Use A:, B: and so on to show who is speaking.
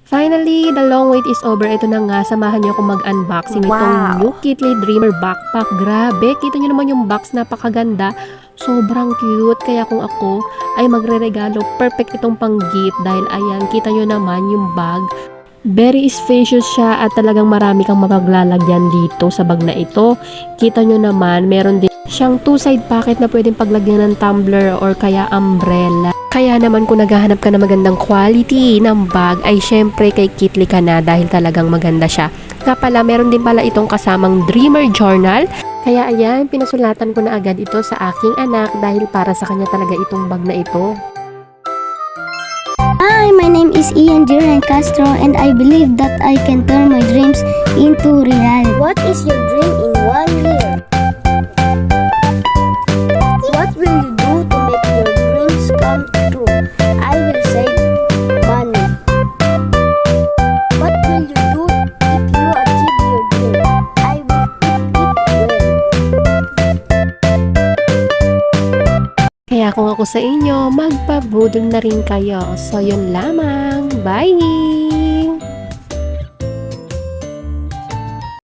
A: Finally, the long wait is over. Ito na nga, samahan niyo akong mag-unboxing itong new Kitly Dreamer Backpack. Grabe, kita niyo naman yung box, napakaganda. Sobrang cute, kaya kung ako ay magre-regalo, perfect itong pang-gift dahil ayan, kita niyo naman yung bag. Very spacious siya at talagang marami kang mapaglalagyan dito sa bag na ito. Kita nyo naman, meron din siyang two-side pocket na pwedeng paglagyan ng tumbler or kaya umbrella. Kaya naman kung naghahanap ka na magandang quality ng bag ay syempre kay Kitly ka na dahil talagang maganda siya. Nga pala, meron din pala itong kasamang Dreamer Journal. Kaya ayan, pinasulatan ko na agad ito sa aking anak dahil para sa kanya talaga itong bag na ito.
B: Hi, my name is Ian Jiren Castro and I believe that I can turn my dreams into reality. What is your dream in 1 year? What will you do to make your dreams come true? I will save money. What will you do if you achieve your dream? I will keep it well.
A: Kaya kung ako sa inyo, magpabudol na rin kayo. So, yun lamang. Bye!